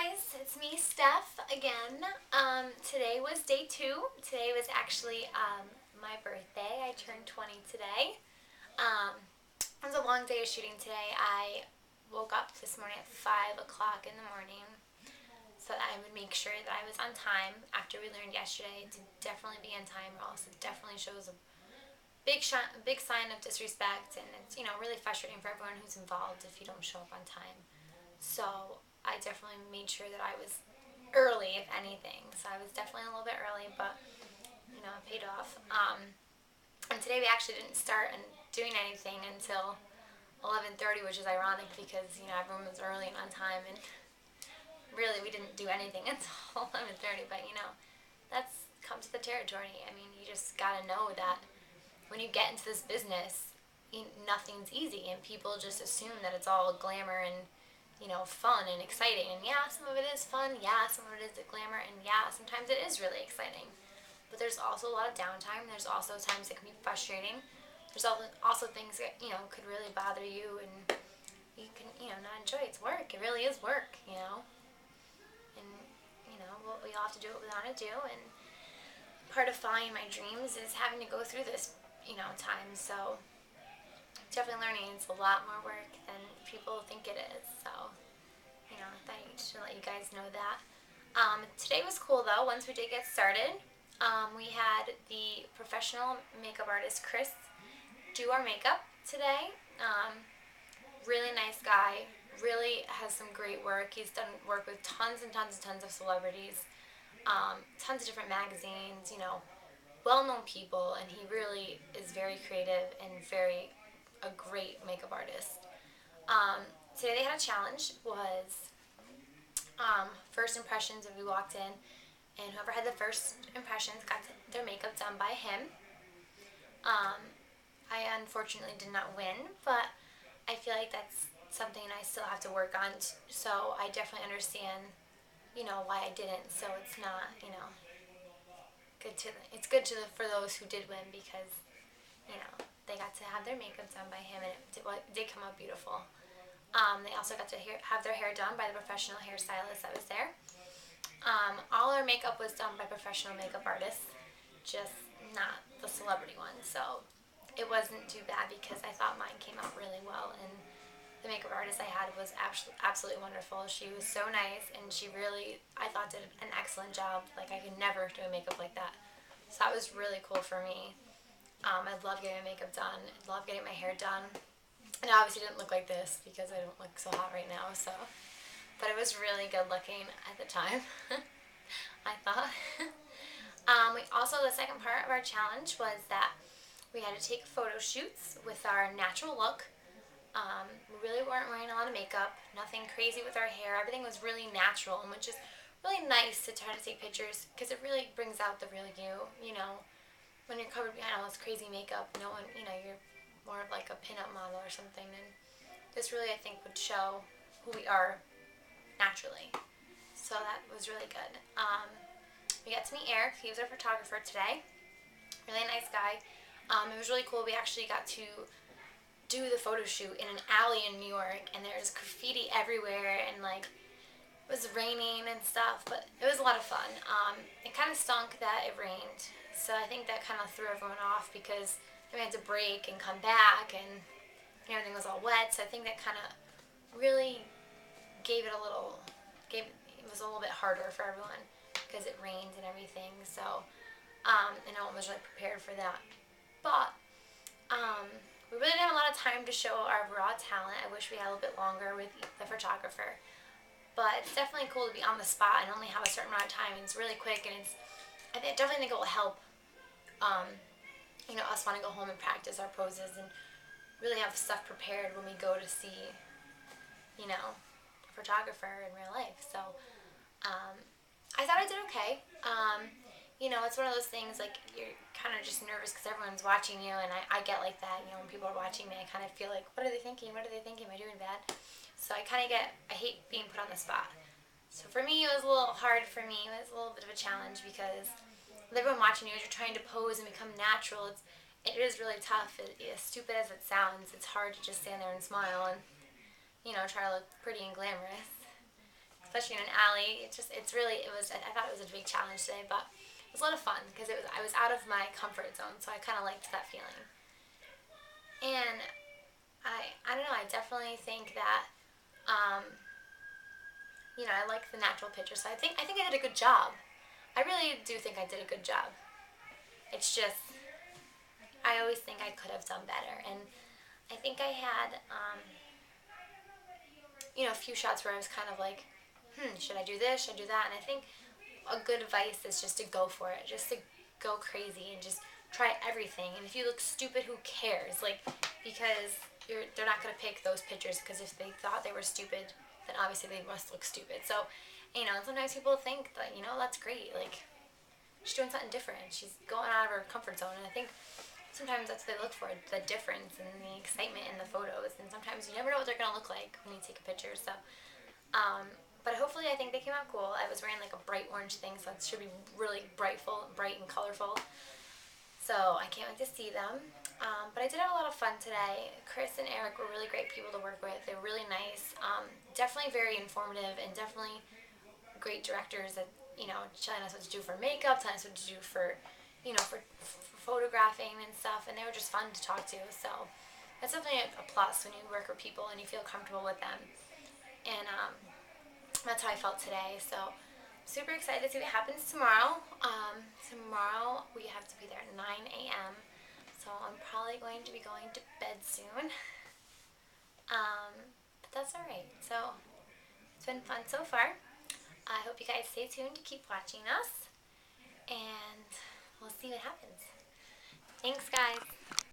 guys, it's me, Steph, again. Today was day 2. Today was actually my birthday. I turned 20 today. It was a long day of shooting today. I woke up this morning at 5 o'clock in the morning so that I would make sure that I was on time after we learned yesterday to definitely be on time, or else it definitely shows a big sign of disrespect, and it's really frustrating for everyone who's involved if you don't show up on time. So I definitely made sure that I was early, if anything. So I was definitely a little bit early, but it paid off. And today we actually didn't start and doing anything until 11:30, which is ironic because everyone was early and on time, and really we didn't do anything until 11:30. But that's comes to the territory. I mean, you just gotta know that when you get into this business, nothing's easy, and people just assume that it's all glamour and fun and exciting. And yeah, some of it is fun. Yeah, some of it is glamour, and yeah, sometimes it is really exciting. But there's also a lot of downtime. There's also times that can be frustrating. There's also things that could really bother you, and you can not enjoy. It's work. It really is work. And what we all have to do what we want to do. And part of following my dreams is having to go through this time. So definitely learning it's a lot more work than people think it is. So I thought I should let you guys know that. Today was cool though. Once we did get started, we had the professional makeup artist Chris do our makeup today. Really nice guy. Really has some great work. He's done work with tons and tons and tons of celebrities, tons of different magazines. Well-known people, and he really is very creative and a great makeup artist. Today they had a challenge. Was first impressions. If we walked in, and whoever had the first impressions got their makeup done by him. I unfortunately did not win, but I feel like that's something I still have to work on. So I definitely understand, why I didn't. So it's not, it's good for those who did win, because they got to have their makeup done by him, and it did come out beautiful. They also got to have their hair done by the professional hairstylist that was there. All our makeup was done by professional makeup artists, just not the celebrity one. So it wasn't too bad because I thought mine came out really well, and the makeup artist I had was absolutely wonderful. She was so nice, and she really, I thought, did an excellent job. Like, I could never do a makeup like that. So that was really cool for me. I love getting my makeup done. I love getting my hair done. And I obviously didn't look like this because I don't look so hot right now. But it was really good looking at the time, I thought. The second part of our challenge was that we had to take photo shoots with our natural look. We really weren't wearing a lot of makeup, nothing crazy with our hair. Everything was really natural, and which is really nice to try to take pictures because it really brings out the real you. When you're covered behind all this crazy makeup, no one, you're more of like a pinup model or something. And this really, I think, would show who we are naturally. So that was really good. We got to meet Eric. He was our photographer today. Really nice guy. It was really cool. We actually got to do the photo shoot in an alley in New York, and there's graffiti everywhere, and it was raining and stuff, but it was a lot of fun. It kind of stunk that it rained, so I think that kind of threw everyone off because we had to break and come back, and everything was all wet. So I think that kind of really it was a little bit harder for everyone because it rained and everything. So and no one was really prepared for that, but we really didn't have a lot of time to show our raw talent. I wish we had a little bit longer with the photographer. But it's definitely cool to be on the spot and only have a certain amount of time. It's really quick, and I definitely think it will help, us want to go home and practice our poses and really have stuff prepared when we go to see, a photographer in real life. So I thought I did okay. It's one of those things, like, you're kind of just nervous because everyone's watching you, and I get like that, when people are watching me, I kind of feel like, what are they thinking? What are they thinking? Am I doing bad? So I hate being put on the spot. So for me, it was a little hard for me. It was a little bit of a challenge because with everyone watching you, as you're trying to pose and become natural, it is really tough. As stupid as it sounds, it's hard to just stand there and smile and, try to look pretty and glamorous. especially in an alley. I thought it was a big challenge today, but it was a lot of fun because I was out of my comfort zone, so I kind of liked that feeling. And I don't know, I definitely think that, um, I like the natural picture, so I think I did a good job. I really do think I did a good job. It's just, I always think I could have done better, and I think I had, a few shots where I was kind of like, should I do this, should I do that, and I think a good advice is just to go for it, just to go crazy and just try everything. And if you look stupid, who cares? Like, because they're not gonna pick those pictures because if they thought they were stupid, then obviously they must look stupid. So, sometimes people think that that's great. Like, she's doing something different. She's going out of her comfort zone, and I think sometimes that's what they look for, the difference and the excitement in the photos. And sometimes you never know what they're gonna look like when you take a picture. So, but hopefully I think they came out cool. I was wearing like a bright orange thing, so it should be really bright and colorful. So I can't wait to see them. But I did have a lot of fun today. Chris and Eric were really great people to work with. They were really nice. Definitely very informative and definitely great directors that, telling us what to do for makeup, telling us what to do for, for photographing and stuff. And they were just fun to talk to. So that's definitely a plus when you work with people and you feel comfortable with them. And that's how I felt today. So super excited to see what happens tomorrow. Tomorrow we have to be there at 9 a.m. So I'm probably going to be going to bed soon. But that's alright. So it's been fun so far. I hope you guys stay tuned to keep watching us. And we'll see what happens. Thanks, guys.